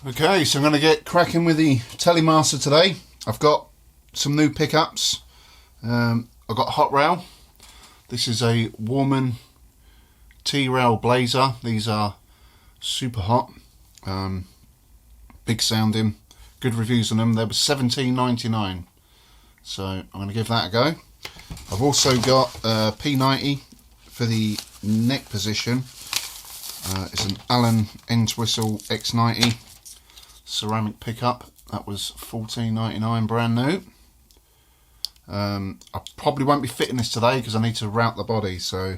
Okay, so I'm going to get cracking with the Telemaster today. I've got some new pickups. I've got a hot rail. This is a Warman T-rail blazer. These are super hot, big sounding, good reviews on them. They were $17.99, so I'm going to give that a go. I've also got P90 for the neck position. It's an Allen Entwistle X90 ceramic pickup. That was $14.99 brand new. I probably won't be fitting this today because I need to route the body, so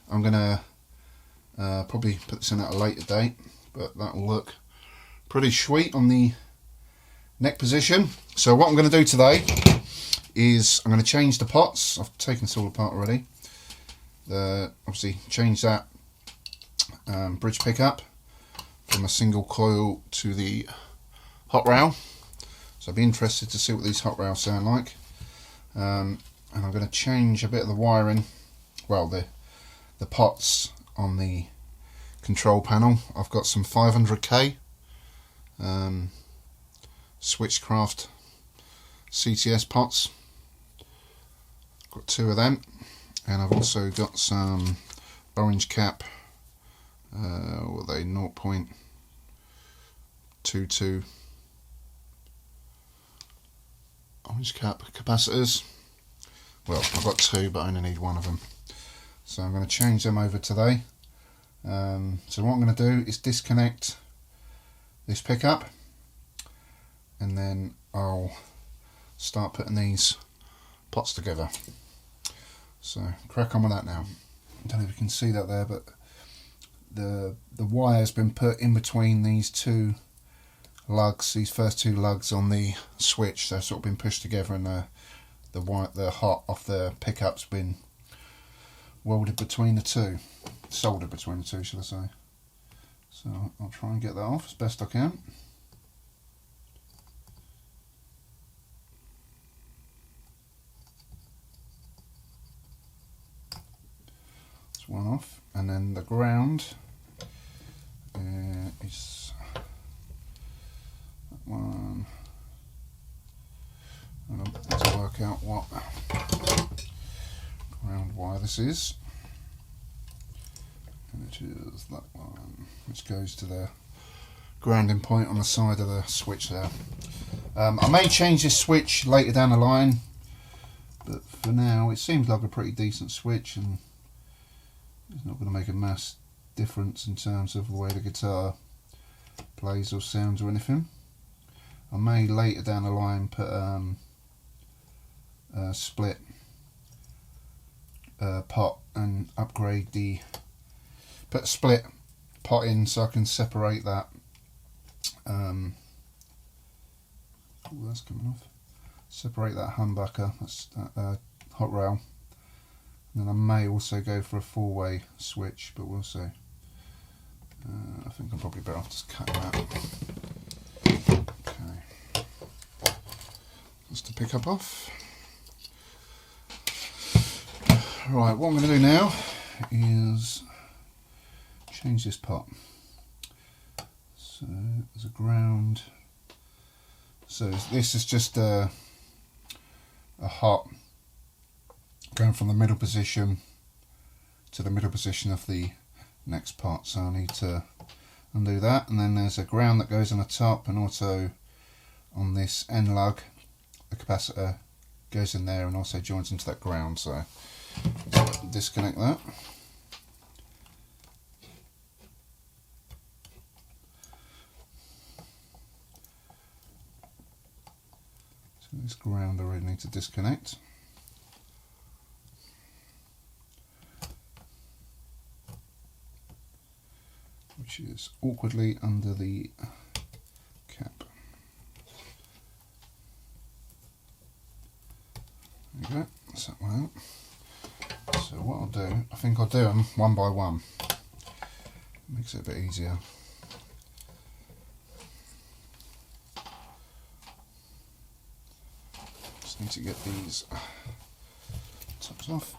I'm gonna probably put this in at a later date, but that will look pretty sweet on the neck position. So what I'm going to do today is I'm going to change the pots. I've taken this all apart already. Obviously change that bridge pickup from a single coil to the hot rail. So I'd be interested to see what these hot rails sound like. And I'm going to change a bit of the wiring, well, the pots on the control panel. I've got some 500k Switchcraft CTS pots. Got two of them, and I've also got some orange cap. What are they? 0.22 orange cap capacitors. Well, I've got two, but I only need one of them. So I'm going to change them over today. So what I'm going to do is disconnect this pickup, and then I'll start putting these pots together. So crack on with that now. I don't know if you can see that there, but the wire's been put in between these two lugs, these first two lugs on the switch. They've sort of been pushed together, and the hot off the pickup's been welded between the two, soldered between the two, should I say. So I'll try and get that off as best I can. That's one off, and then the ground is that one. Let's work out what ground wire this is. And it is that one, which goes to the grounding point on the side of the switch there. I may change this switch later down the line, but for now it seems like a pretty decent switch, and it's not going to make a mass difference in terms of the way the guitar plays or sounds or anything. I may later down the line put a split pot and upgrade put a split pot in so I can separate that. Oh, that's coming off. Separate that humbucker, that's that hot rail. And then I may also go for a four-way switch, but we'll see. I think I'm probably better off just cutting that. Okay. Just to pick up off. Right, what I'm going to do now is change this pot. So there's a ground. So this is just a hot going from the middle position to the middle position of the next pot. So I need to undo that, and then there's a ground that goes on the top, and also on this end lug the capacitor goes in there and also joins into that ground. So disconnect that. So this ground I really need to disconnect. Which is awkwardly under the cap. There you go, that's that one out. So what I'll do, I think I'll do them one by one. Makes it a bit easier. Just need to get these tops off.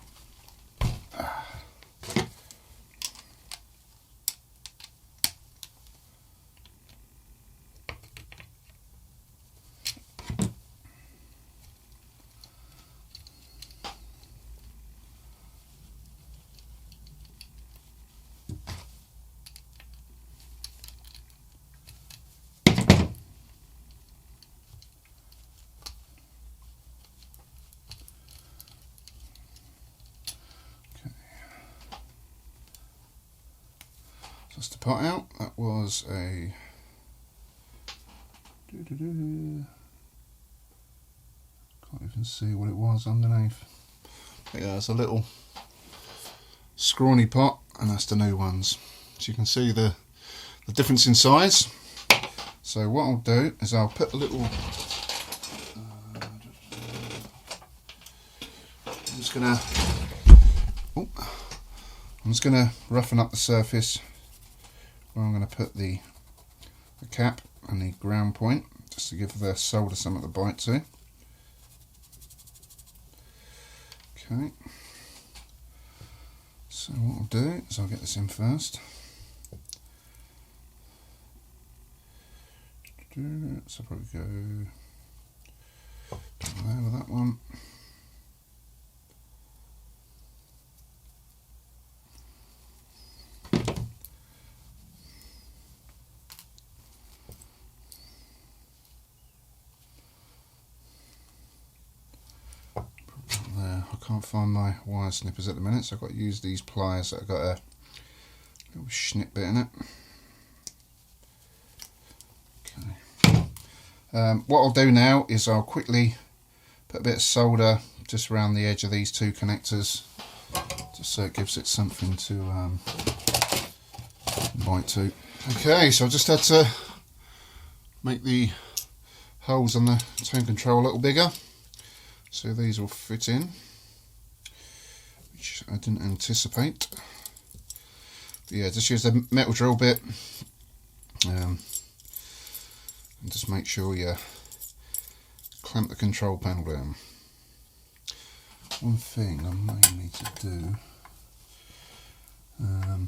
Plus the pot out. That was a can't even see what it was underneath. But yeah, it's a little scrawny pot, and that's the new ones. So you can see the difference in size. So what I'll do is I'll put a little I'm just gonna roughen up the surface where I'm gonna put the cap and the ground point, just to give the solder some of the bite to. Okay, so what I'll do is I'll get this in first. So I'll probably go there with that one. There, I can't find my wire snippers at the minute, so I've got to use these pliers that have got a little snip bit in it. What I'll do now is I'll quickly put a bit of solder just around the edge of these two connectors, just so it gives it something to bite to. Okay, so I just had to make the holes on the tone control a little bigger, so these will fit in, which I didn't anticipate. But yeah, just use the metal drill bit. And just make sure you clamp the control panel down. One thing I may need to do, no,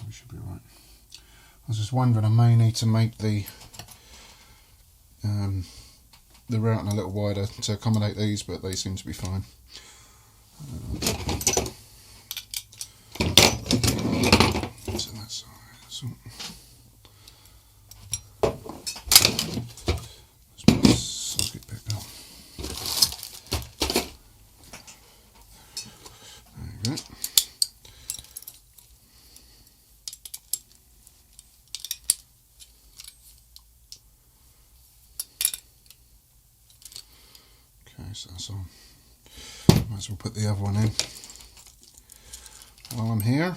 we should be right. I was just wondering, I may need to make the routing a little wider to accommodate these, but they seem to be fine. So that's so let's put the socket back up. There you go. Okay, so that's on. Might as well put the other one in while I'm here.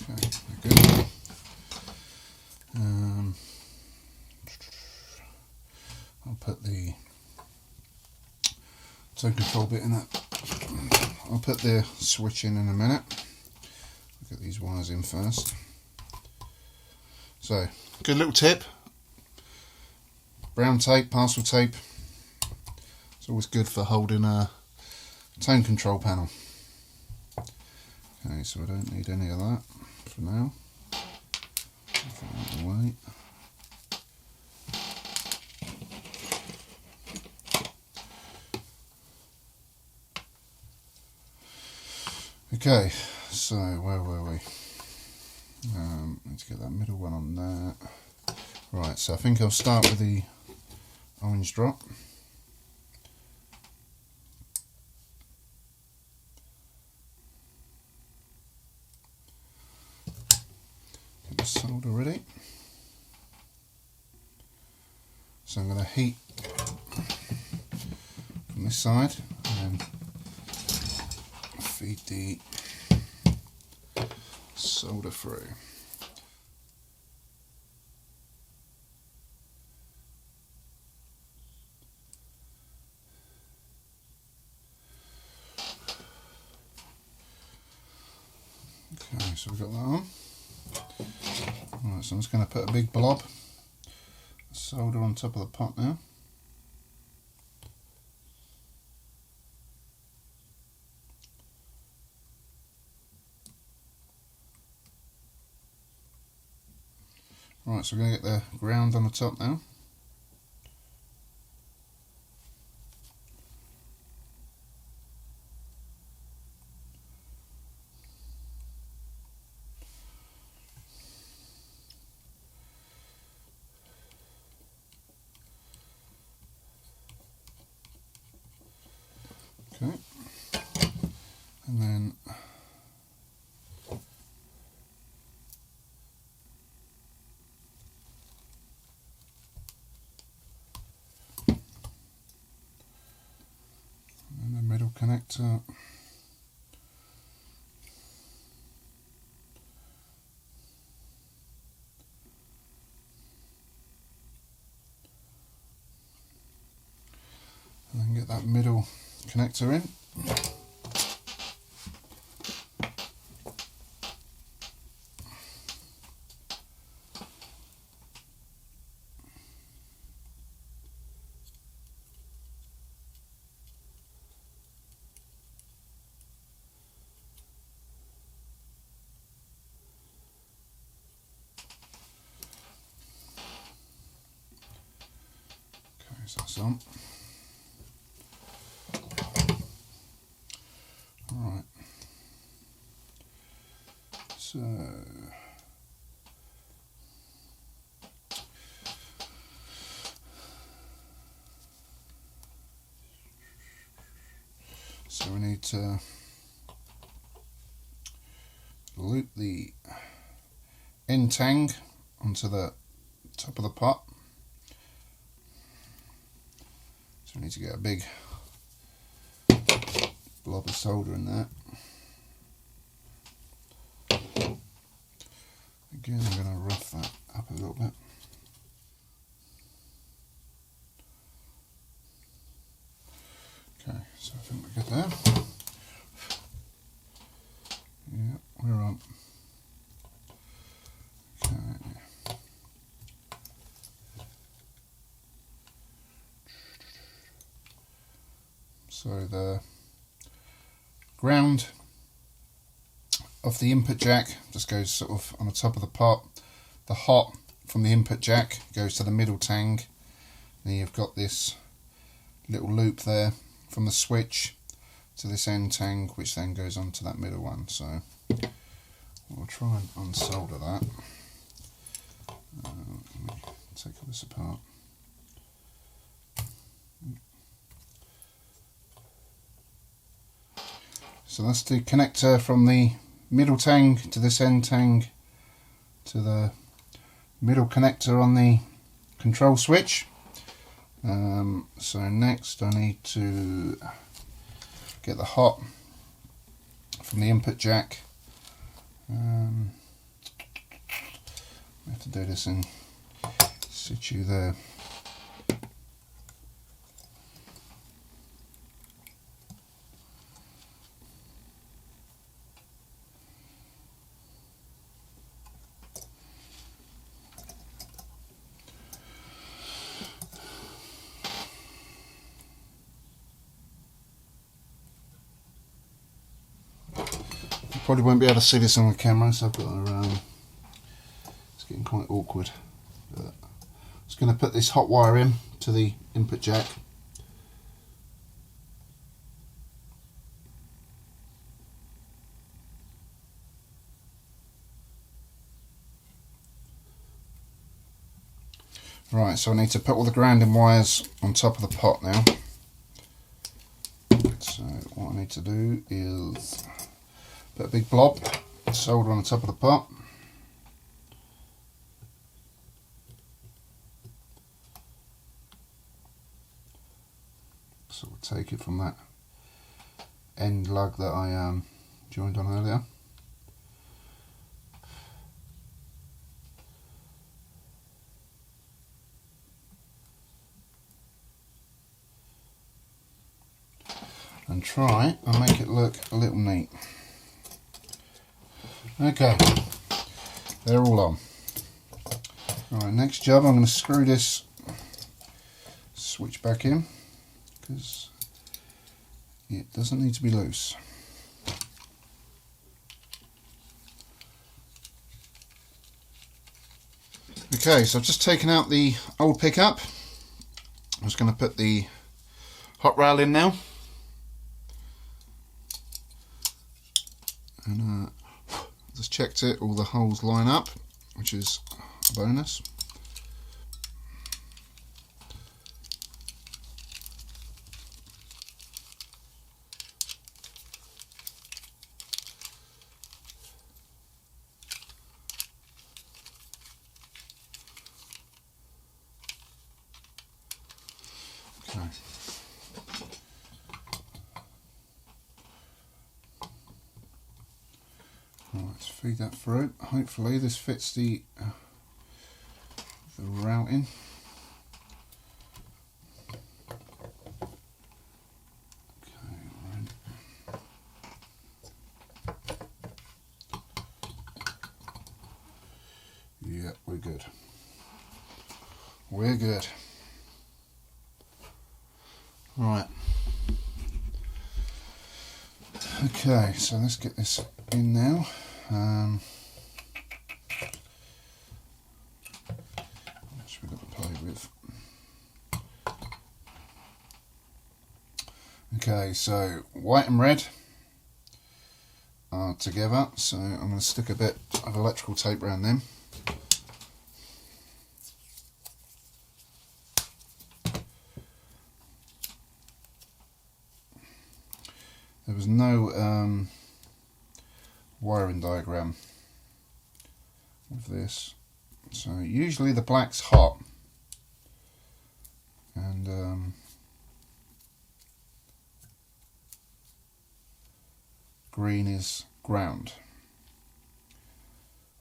Okay, good. I'll put the tone control bit in that. I'll put the switch in a minute. Get these wires in first. So, good little tip. Brown tape, parcel tape. It's always good for holding a tone control panel. Okay, so I don't need any of that for now. Throw that away. Okay, so where were we? Need to get that middle one on there. Right, so I think I'll start with the orange drop. Get the solder ready. So I'm going to heat from this side and then feed the solder through. Okay, so we've got that on. Right, so I'm just going to put a big blob of solder on top of the pot now. Right, so we're going to get the ground on the top now. And then the middle connector. And then get that middle connector in. Okay, so that's on. Alright. So we need to loop the end tang onto the top of the pot. So we need to get a big blob of solder in there. Again, I'm going to rough that up a little bit. Okay, so I think we're good there. Yeah, we're on. Okay. So the ground of the input jack just goes sort of on the top of the pot. The hot from the input jack goes to the middle tang. Then you've got this little loop there from the switch to this end tang, which then goes on to that middle one. So we'll try and unsolder that. Let me take all this apart. So that's the connector from the middle tang to this end tang to the middle connector on the control switch. So next I need to get the hot from the input jack. I have to do this in situ there. Probably won't be able to see this on the camera, so I've got to, it's getting quite awkward. But I'm just going to put this hot wire in to the input jack. Right, so I need to put all the grounding wires on top of the pot now. So what I need to do is put a big blob of solder on the top of the pot. So we'll take it from that end lug that I joined on earlier. And try and make it look a little neat. Okay, they're all on. Alright, next job, I'm going to screw this switch back in because it doesn't need to be loose. Okay, so I've just taken out the old pickup. I'm just going to put the hot rail in now. And just checked it, all the holes line up, which is a bonus. let's feed that through. Hopefully this fits the routing. Yeah, we're good. We're good. Right. Okay, so let's get this in now. What should we got to play with? Okay, so white and red are together, so I'm going to stick a bit of electrical tape around them. There was no wiring diagram with this, so usually the black's hot and green is ground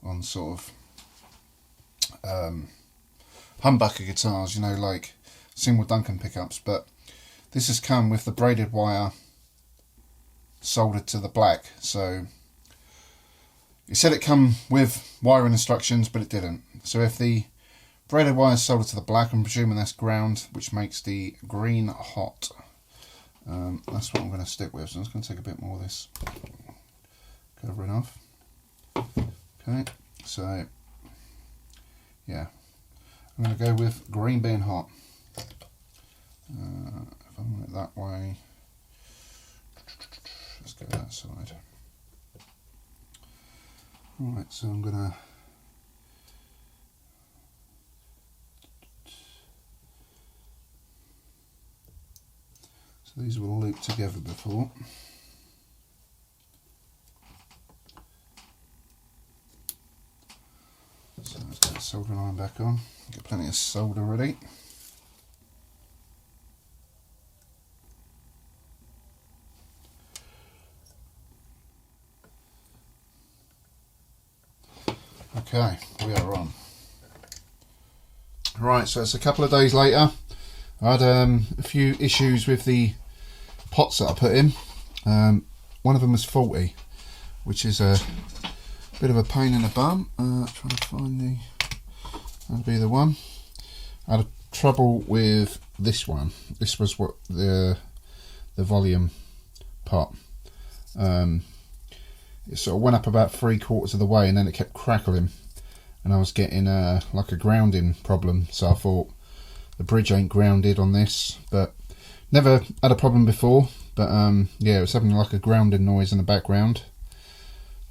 on sort of humbucker guitars, you know, like Seymour Duncan pickups, but this has come with the braided wire soldered to the black. So it said it come with wiring instructions, but it didn't. So if the braided wire is soldered to the black, I'm presuming that's ground, which makes the green hot. That's what I'm going to stick with. So I'm just going to take a bit more of this covering off. Okay, so yeah, I'm going to go with green being hot. If I want it that way, let's go that side. Right, so I'm gonna these will loop together before. So let's get the soldering iron back on. Get plenty of solder ready. Okay, we are on. Right, so it's a couple of days later. I had a few issues with the pots that I put in. One of them was faulty, which is a bit of a pain in the bum. Trying to find that'll be the one. I had trouble with this one. This was what the volume pot. It sort of went up about 3/4 of the way and then it kept crackling, and I was getting like a grounding problem, so I thought the bridge ain't grounded on this, but never had a problem before, but yeah, it was having like a grounding noise in the background.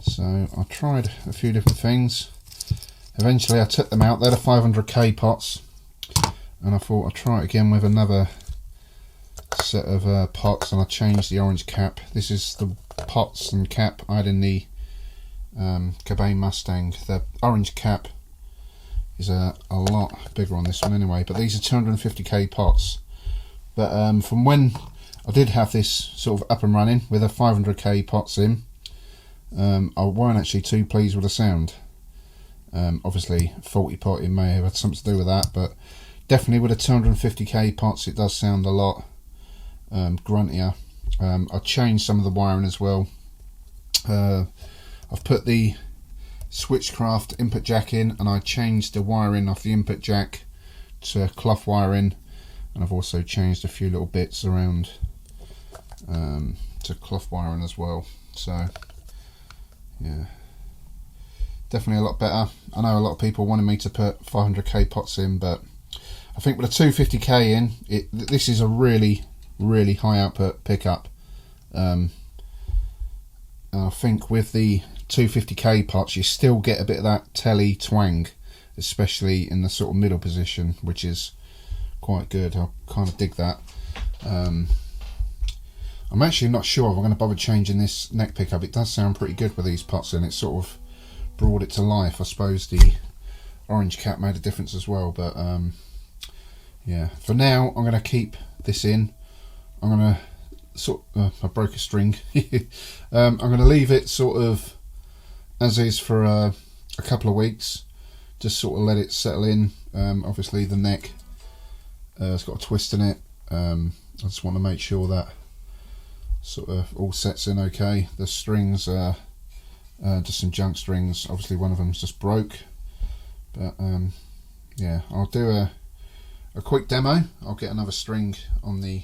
So I tried a few different things. Eventually I took them out. They're the 500k pots, and I thought I'd try it again with another set of pots, and I changed the orange cap. This is the pots and cap I had in the Mustang. The orange cap is a lot bigger on this one anyway, but these are 250k pots. But from when I did have this sort of up and running with a 500k pots in, I weren't actually too pleased with the sound. Obviously faulty potting may have had something to do with that, but definitely with the 250k pots it does sound a lot gruntier. I changed some of the wiring as well. I've put the Switchcraft input jack in, and I changed the wiring off the input jack to cloth wiring, and I've also changed a few little bits around to cloth wiring as well. So yeah, definitely a lot better. I know a lot of people wanted me to put 500k pots in, but I think with a 250k in, this is a really high output pickup. I think with the 250k pots you still get a bit of that telly twang, especially in the sort of middle position, which is quite good. I kind of dig that. I'm actually not sure if I'm going to bother changing this neck pickup. It does sound pretty good with these pots in. It sort of brought it to life. I suppose the orange cap made a difference as well, but yeah, for now I'm going to keep this in. I'm going to I broke a string. I'm going to leave it sort of as is for a couple of weeks. Just sort of let it settle in. Obviously the neck has got a twist in it. I just want to make sure that sort of all sets in okay. The strings are just some junk strings. Obviously one of them's just broke, but yeah, I'll do a quick demo. I'll get another string on the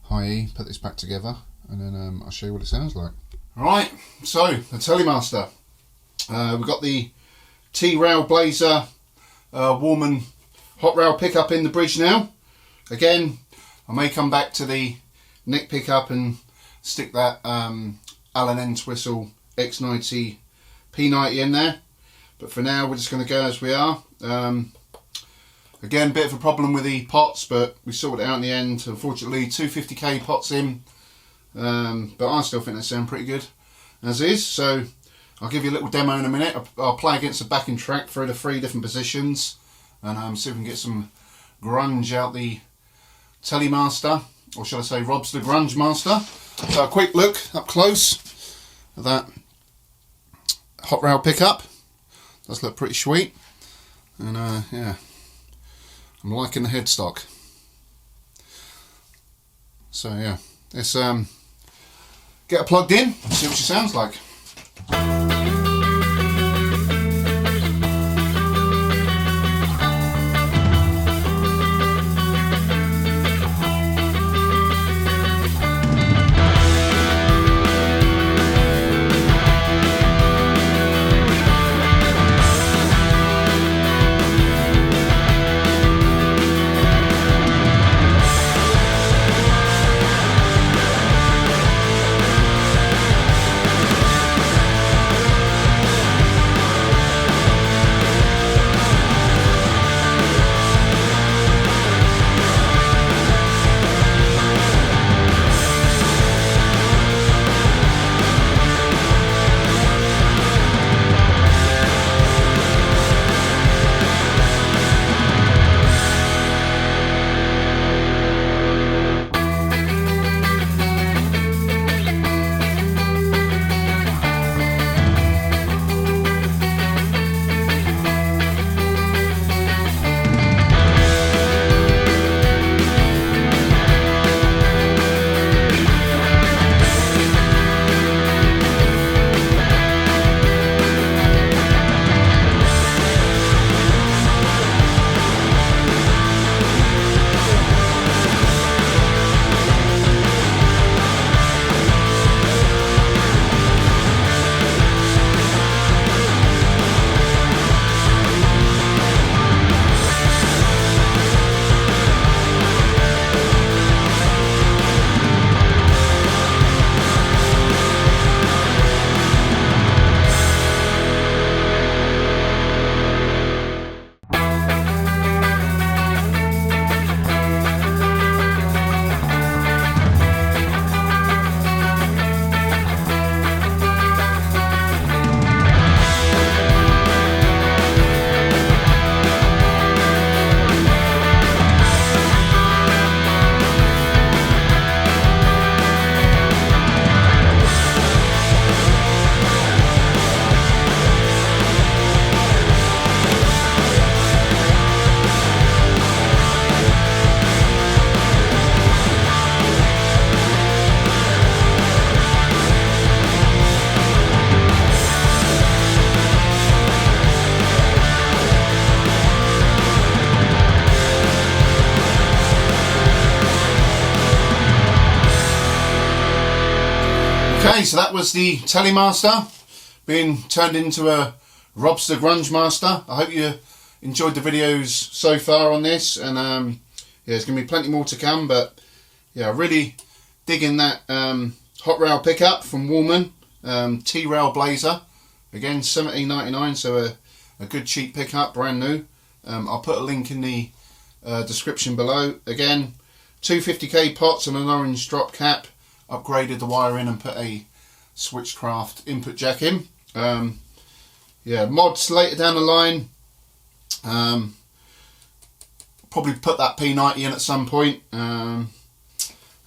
high E, put this back together, and then I'll show you what it sounds like. Alright, so the Telemaster. We've got the T-rail blazer Warman hot rail pickup in the bridge now. Again, I may come back to the neck pickup and stick that Allen Entwistle X90 P90 in there, but for now we're just going to go as we are. Again, bit of a problem with the pots, but we sorted it out in the end. Unfortunately, 250k pots in, but I still think they sound pretty good as is. So I'll give you a little demo in a minute. I'll play against the backing track through the 3 different positions, and see if we can get some grunge out the Telemaster, or should I say Rob's the Grunge-Master. So a quick look up close at that hot rail pickup. Does look pretty sweet, and yeah, I'm liking the headstock. So yeah, let's get it plugged in and see what she sounds like. Okay, so that was the Telemaster being turned into a Rob's the Grunge-Master. I hope you enjoyed the videos so far on this, and yeah, there's going to be plenty more to come, but yeah, really digging that hot rail pickup from Warman, T-rail blazer, again $17.99, so a good cheap pickup, brand new. I'll put a link in the description below. Again, 250k pots and an orange drop cap. Upgraded the wire in and put a Switchcraft input jack in. Yeah, mods later down the line. Probably put that P90 in at some point, and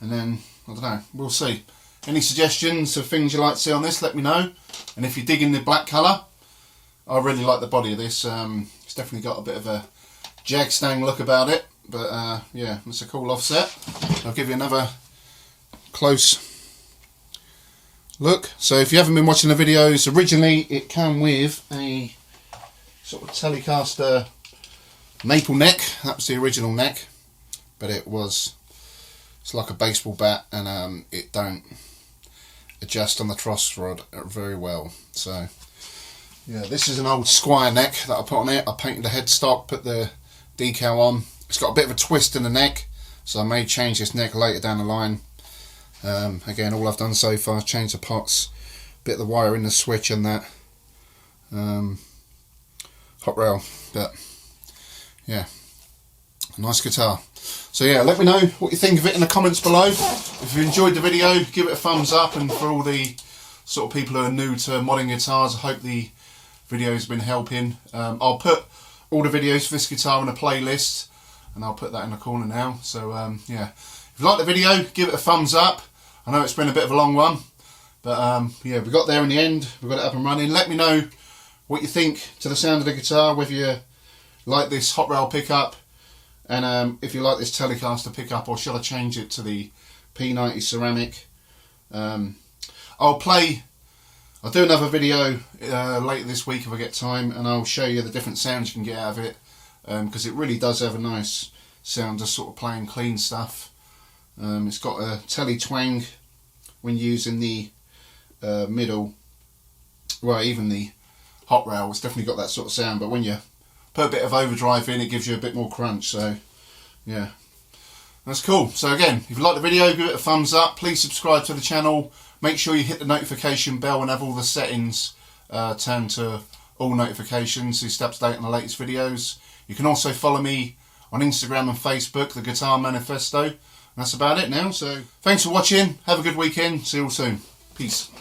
then I don't know, we'll see. Any suggestions of things you'd like to see on this, let me know. And if you're digging the black colour, I really like the body of this. It's definitely got a bit of a Jag-stang look about it, but yeah, it's a cool offset. I'll give you another close look. So if you haven't been watching the videos, originally it came with a sort of Telecaster maple neck. That was the original neck, but it's like a baseball bat, and it don't adjust on the truss rod very well. So yeah, this is an old Squire neck that I put on it. I painted the headstock, put the decal on. It's got a bit of a twist in the neck, so I may change this neck later down the line. Again, all I've done so far is change the pots, bit of the wire in the switch and that hot rail. But yeah, a nice guitar. So yeah, let me know what you think of it in the comments below. If you enjoyed the video, give it a thumbs up, and for all the sort of people who are new to modding guitars, I hope the video has been helping. I'll put all the videos for this guitar in a playlist, and I'll put that in the corner now. So yeah, if you like the video, give it a thumbs up. I know it's been a bit of a long one, but yeah, we got there in the end. We got it up and running. Let me know what you think to the sound of the guitar, whether you like this hot rail pickup, and if you like this Telecaster pickup, or should I change it to the P90 ceramic. I'll do another video later this week if I get time, and I'll show you the different sounds you can get out of it, because it really does have a nice sound, just sort of playing clean stuff. It's got a telly twang when using the middle, well, even the hot rail. It's definitely got that sort of sound, but when you put a bit of overdrive in, it gives you a bit more crunch. So yeah, that's cool. So again, if you like the video, give it a thumbs up. Please subscribe to the channel. Make sure you hit the notification bell and have all the settings turned to all notifications so you stay up to date on the latest videos. You can also follow me on Instagram and Facebook, the Guitar Manifesto. And that's about it now. So thanks for watching. Have a good weekend. See you all soon. Peace.